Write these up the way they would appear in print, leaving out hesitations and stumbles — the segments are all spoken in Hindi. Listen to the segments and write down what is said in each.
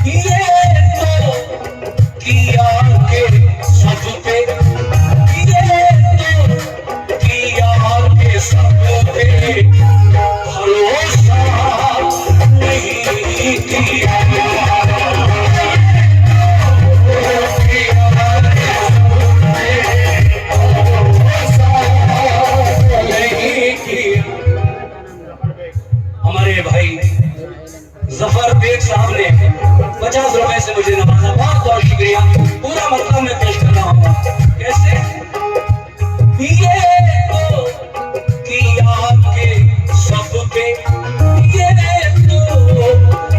ये तो किया के सब पे, ये तो किया के सब पे भरोसा नहीं किया। हमारे भाई जफर बेग साहब ने 50 रुपए से मुझे नवाजा, बहुत बहुत शुक्रिया। पूरा मतलब मैं पेश कर रहा हूँ। कैसे? ये तो किया के सब पे, ये तो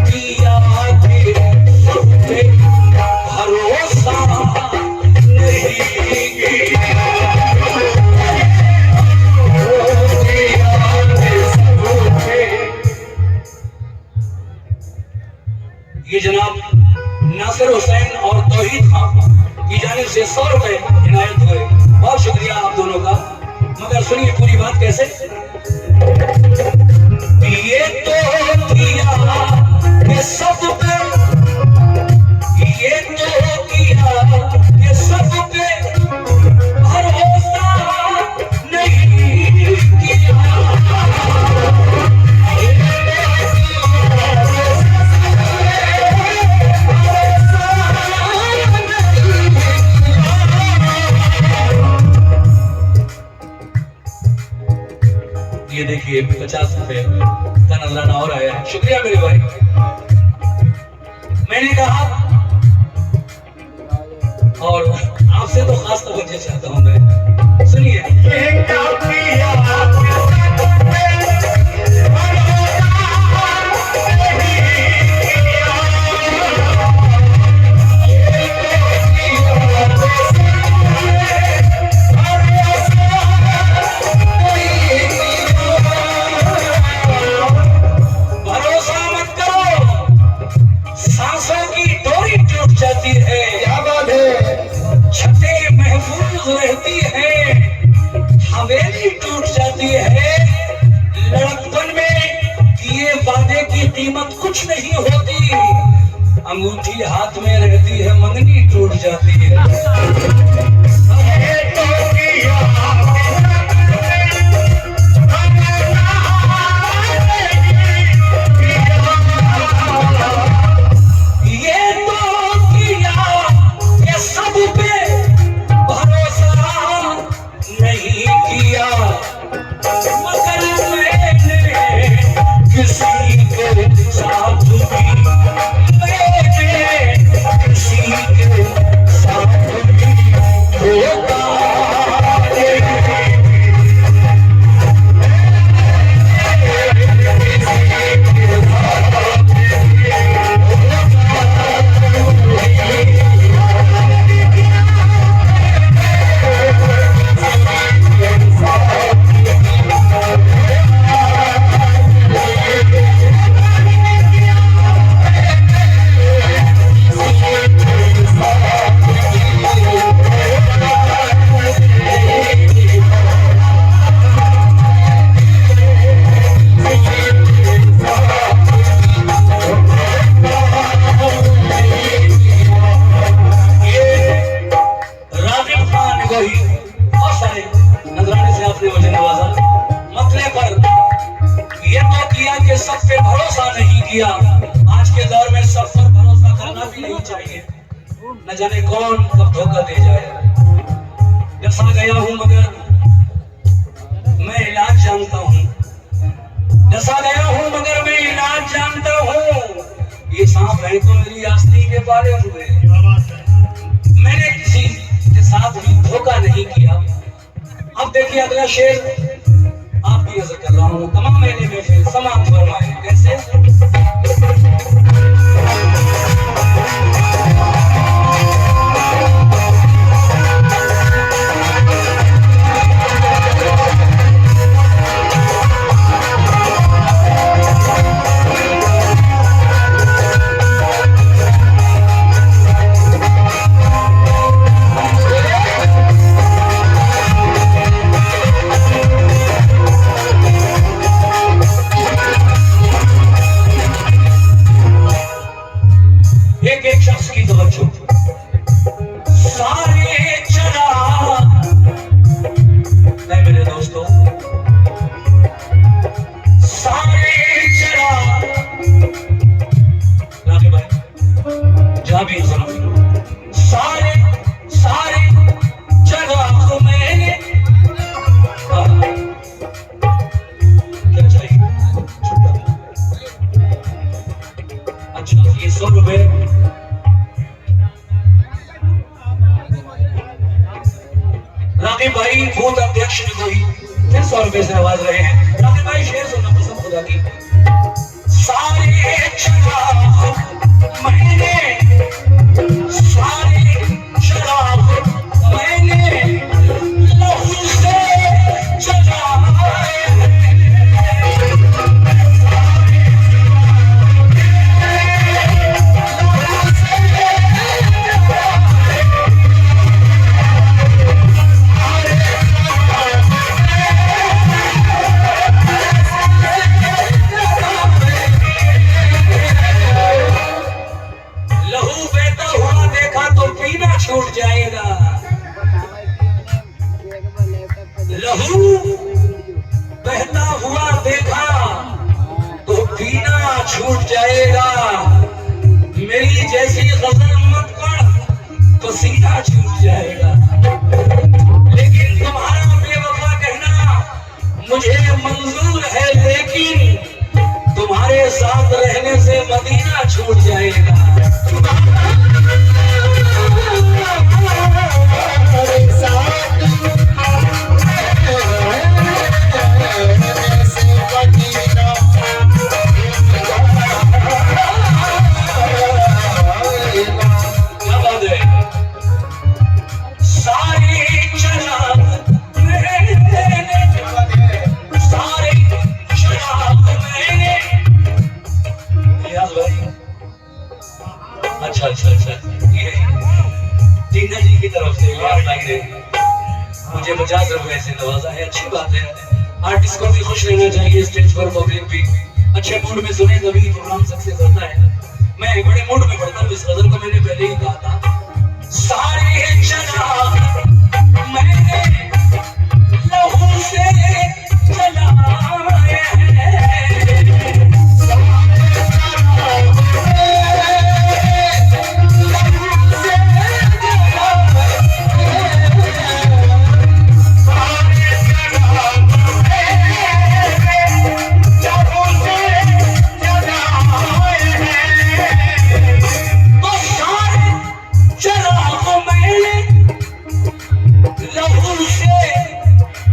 किया के सब पे भरोसा नहीं किया। ये जनाब नासिर हुसैन और तौहीद खान की जानिब से 100 रुपए इनायत हुए। बहुत शुक्रिया आप दोनों का। मगर सुनिए पूरी बात कैसे। ये तो किया के सब पे, ये तो किया के सब पे भरोसा नहीं किया। ये देखिए 50 रुपए का नजराना और आया है। शुक्रिया मेरे भाई। मैंने कहा और आपसे तो खास तवज्जो चाहता हूं मैं। सुनिए। छतें महफूज रहती है, हवेली टूट जाती है। लड़कपन में किए वादे की कीमत कुछ नहीं होती, अंगूठी हाथ में रहती है, मंगनी टूट जाती है। आज के दौर में सब पर भरोसा करना भी नहीं चाहिए, न जाने कौन कब धोखा दे जाए। डसा गया हूं मगर मैं इलाज जानता हूं, डसा गया हूं मगर मैं इलाज जानता हूं। ये सांप है तो मेरी आस्तीन के पाले हुए, मैंने किसी के साथ भी धोखा नहीं किया। अब देखिए अगला शेर आपकी नजर कर रहा हूं। तमाम महीने में फिर समाप्त फरमाए। कैसे? एक एक शख्स की तवज्जो। सारे चिराग, मेरे दोस्तों, सारे चिराग, राके भाई जहां भी सुनो, सारे सारे चिराग मैंने, क्या चाहिए? अच्छा, ये 100 रुपए राकीब भाई बूथ अध्यक्ष ने कोई फिर 100 रुपए से आवाज रहे हैं। राकीब भाई शेर सुनना पसंद खुदा की। सारे चिराग मैंने, सारे चिराग मैंने लहू से जलाए हैं। छूट जाएगा, लहू बहता हुआ देखा तो पीना छूट जाएगा। मेरी जैसी गजल मत पढ़ पसीना छूट जाएगा। लेकिन तुम्हारा बेवफा कहना मुझे मंजूर है, लेकिन तुम्हारे साथ रहने से मदीना छूट जाएगा। अच्छा अच्छा अच्छा, ये टीना जी की तरफ से मुझे 50 रुपए से नवाजा है। अच्छी बात है, आर्टिस्ट को भी खुश रहना चाहिए, स्टेज पर पब्लिक भी अच्छे मूड में सुने तभी प्रोग्राम सक्सेस होता है। मैं बड़े मूड में पढ़ता हूँ, इस गजल को मैंने पहले ही कहा था। सारे चिराग मैंने लहू से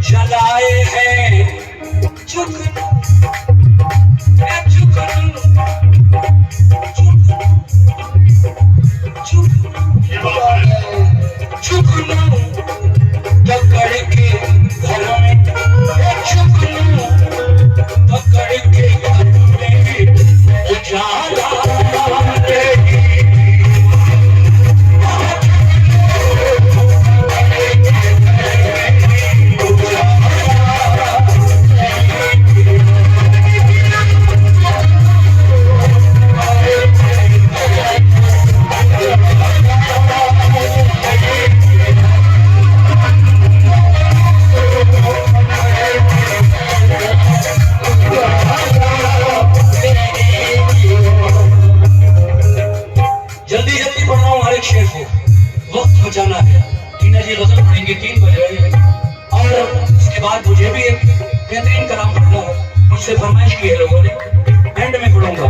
जलाए हैं। बचाना है। टीना जी गजल पढ़ेंगे 3 बजे और उसके बाद मुझे भी एक बेहतरीन कलाम पढ़ना है, मुझसे फरमाइश की है लोगों ने, एंड में पढ़ूंगा।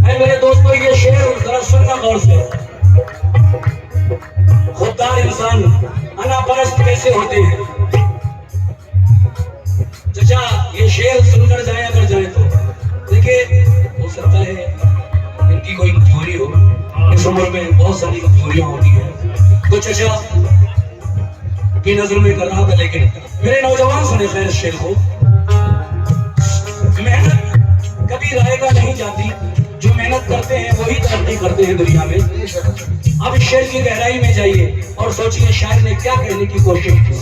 मेरे दोस्तों ये शेर जरा सुनना गौर से। खुददार इंसान अनापरस्त कैसे होते हैं। चाचा ये शेर सुनकर जाए अगर जाए तो देखिए, हो सकता है इनकी कोई मजबूरी हो, इस उम्र में बहुत सारी मजबूरियां होती है, कुछ अच्छा की नजर में कर रहा था। लेकिन मेरे नौजवान सुने खैर शेर को, मेहनत कभी रायगा नहीं जाती, जो मेहनत करते हैं वही तरक्की करते हैं दुनिया में। अब इस शेर की गहराई में जाइए और सोचिए शायर ने क्या कहने की कोशिश की।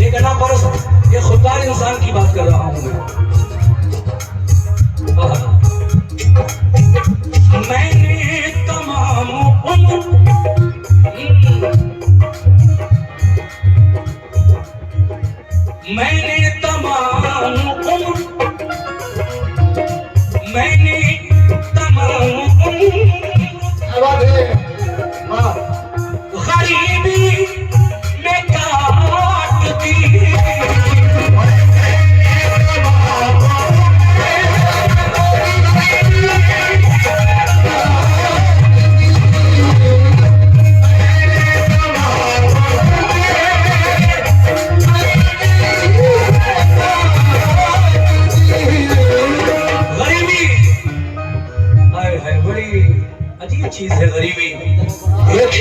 एक अनापरस्त, ये खुददार इंसान की बात कर रहा हूं मैं। मैंने अजीब चीज है गरीबी। एक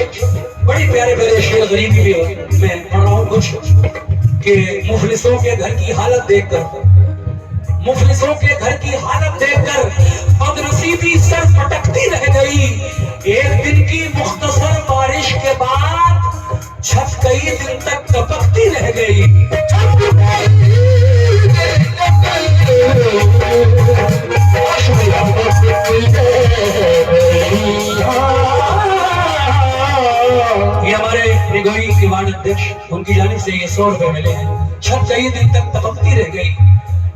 बड़ी प्यारे प्यारे शेर गरीबी में मैं पढ़ रहा हूँ कुछ कि मुफलिसों के घर की हालत देखकर, मुफलिसों के घर की हालत देखकर बदनसीबी सर पटकती रह गई। एक दिन की मुख्तसर बारिश के बाद छत कई दिन तक टपकती रह गई। ये हमारे निगोई के वार्ड अध्यक्ष, उनकी जानिब से ये 100 रुपए मिले हैं। छत कई दिन तक टपकती रह गई।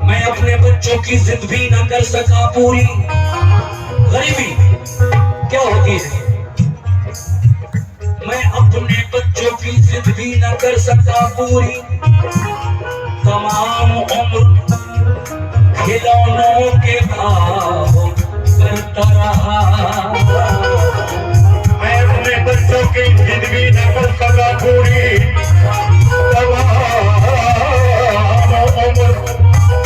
मैं अपने बच्चों की जिद भी न कर सका पूरी। गरीबी क्या होती है? मैं अपने बच्चों की जिद भी न कर सका पूरी। तमाम उम्र खिलौनों के भाव करता रहा। मैं अपने बच्चों की जिद भी न कर सका पूरी। तमाम उम्र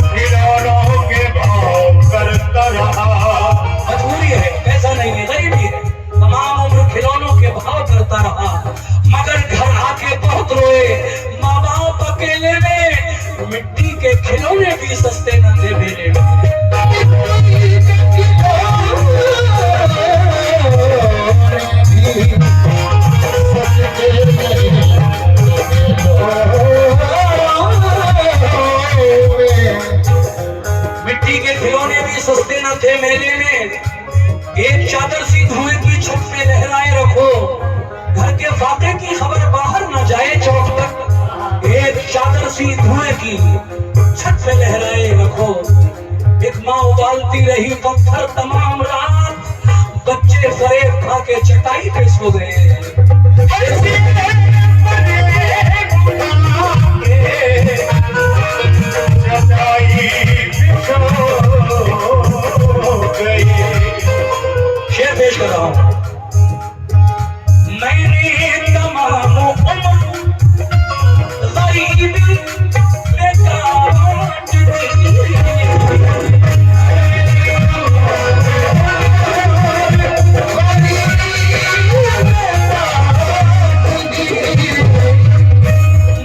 खिलौनों के भाव करता रहा। मजबूरी है, ऐसा नहीं है, गरीबी है। तमाम उम्र खिलौनों के भाव करता रहा, मगर घर आके बहुत रोए। माँ बाप अकेले में मिट्टी के खिलौने भी सस्ते न थे मेरे। मिट्टी के खिलौने भी सस्ते न थे मेले में। एक चादर सी धुएं की छत पे लहराए रखो, घर के फाके की खबर बाहर न जाए चौक तक। एक चादर सी धुएं की छत पे लहराए रखो। एक माँ उबालती रही पत्थर तमाम रात, बच्चे फरेब खा के चटाई पे सो गए। शेर पेश कर रहा हूं। मैंने तमाम उम्र गरीबी में काट दी।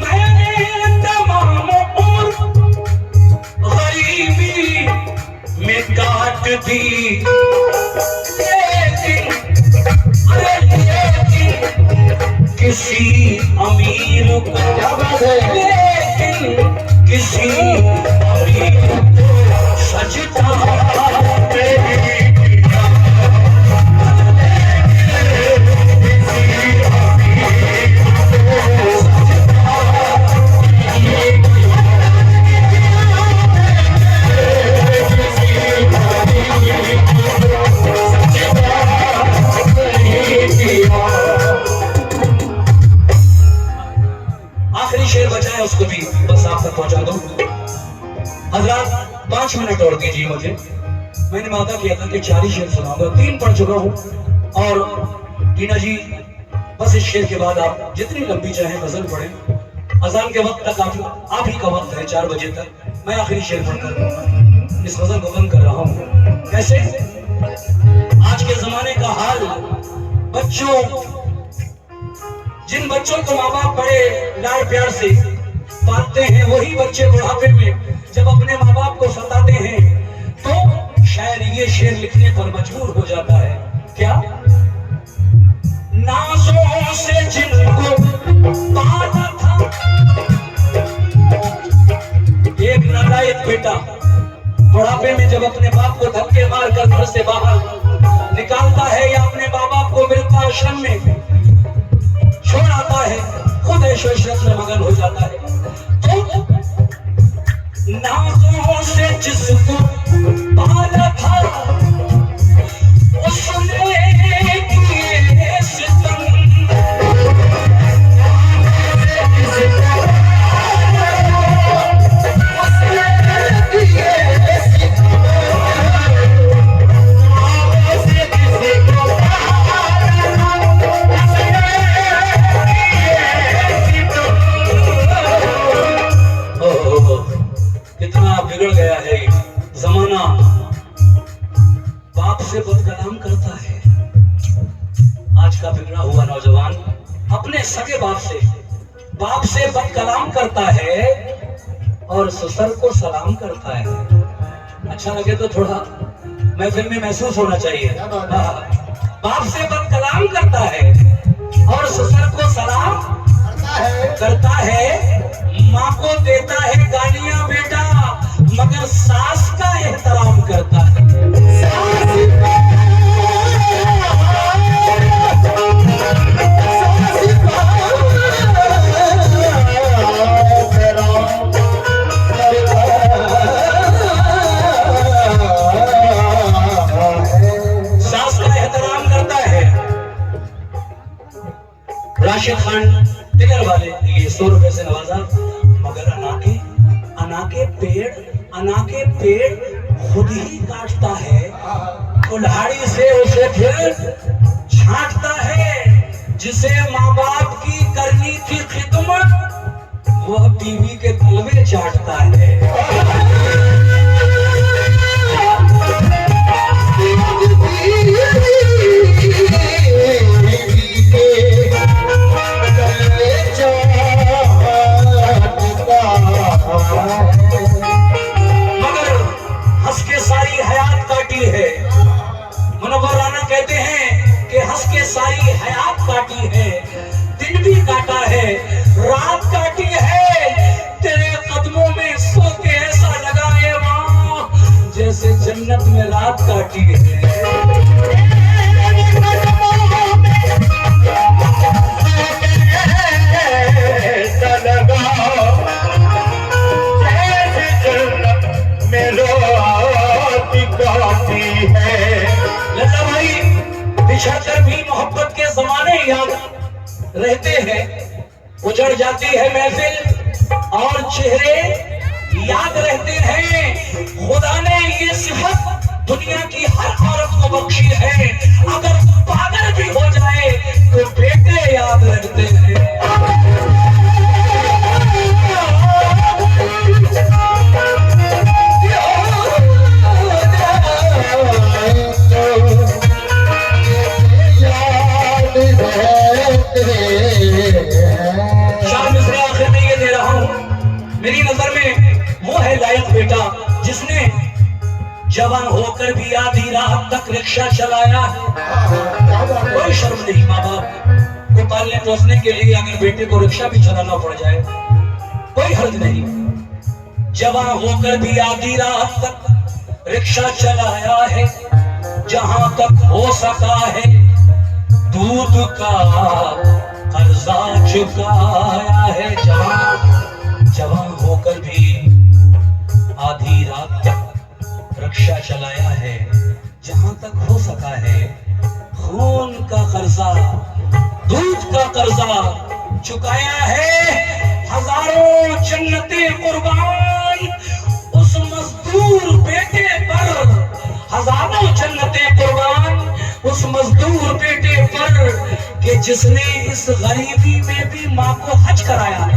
मैंने तमाम उम्र गरीबी में काट दी। किसी अमीर को, लेकिन किसी अमीर को सजता उसको भी बस आप तक पहुंचा दो। हजरात 5 मिनट और दीजिए मुझे। मैंने वादा किया था कि 4 शेर सुनाऊंगा, 3 पढ़ चुका हूं। और टीना जी बस इस शेर के बाद आप जितनी लंबी चाहे गजल पढ़ें। अजान के वक्त तक आप ही का वक्त है, 4 बजे तक। मैं आखिरी शेर पढ़कर इस गजल को बंद कर रहा हूं। कैसे? आज के जमाने का हाल, बच्चों, जिन बच्चों को माँ बाप बड़े लाड़ प्यार से पालते हैं, वही बच्चे बुढ़ापे में जब अपने माँ बाप को सताते हैं तो शायद ये शेर लिखने पर मजबूर हो जाता है। क्या? नाज़ों से जिनको पाला था, एक नालायक बेटा बुढ़ापे में जब अपने बाप को धक्के मार कर घर से बाहर निकालता है या अपने माँ बाप को वृद्धाश्रम में छोड़ आता है, खुद ऐशो-इशरत में मगन हो जाता है। तो नाज़ों से जिसको पाला था उसने किए सितम। नौजवान अपने सगे बाप से बद कलाम करता है और ससुर को सलाम करता है। अच्छा लगे तो थोड़ा महफिल में महसूस होना चाहिए। बाप से बद कलाम करता है और ससुर को सलाम करता है। माँ को देता है गालियां बेटा, मगर सास का एहतराम करता है। राशिद खान टिगर वाले ये 100 रुपए से नवाजा, मगर अना के पेड़ खुद ही काटता है। कुल्हाड़ी से उसे फिर छांटता है। जिसे माँ बाप की करनी थी खिदमत, वह बीवी के तलवे चाटता है। मगर हंस के सारी हयात काटी है। मुनव्वर राना कहते हैं कि हंस के सारी हयात काटी है। दिन भी काटा है, रात काटी है। तेरे कदमों में सो के ऐसा लगा है माँ, जैसे जन्नत में रात काटी है। बिछड़कर भी मोहब्बत के जमाने याद रहते हैं। उजड़ जाती है महफिल और चेहरे याद रहते हैं। खुदा ने ये सिफत दुनिया की हर औरत को बख्शी है। अगर पागल भी हो जाए तो बेटे याद रहते हैं। मेरी नजर में वो है लायक बेटा जिसने जवान होकर भी आधी रात तक रिक्शा चलाया है। कोई शर्म नहीं माँ बाप को पालने पोसने के लिए अगर बेटे को रिक्शा भी चलाना पड़ जाए, कोई हर्ज नहीं। जवान होकर भी आधी रात तक रिक्शा चलाया है। जहां तक हो सका है दूध का कर्जा चुकाया है। जवान होकर भी आधी रात तक रिक्शा चलाया है। जहां तक हो सका है खून का कर्जा, दूध का कर्जा चुकाया है। हजारों जन्नतें कुर्बान उस मजदूर बेटे पर, हजारों जन्नतें कुर्बान उस मजदूर बेटे पर कि जिसने इस गरीबी में भी माँ को हज कराया है।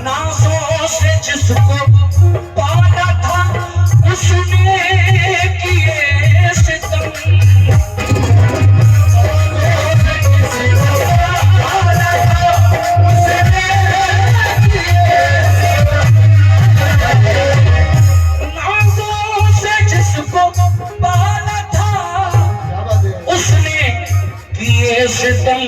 नाज़ों से जिसको पाला था उसने किए सितम। सितम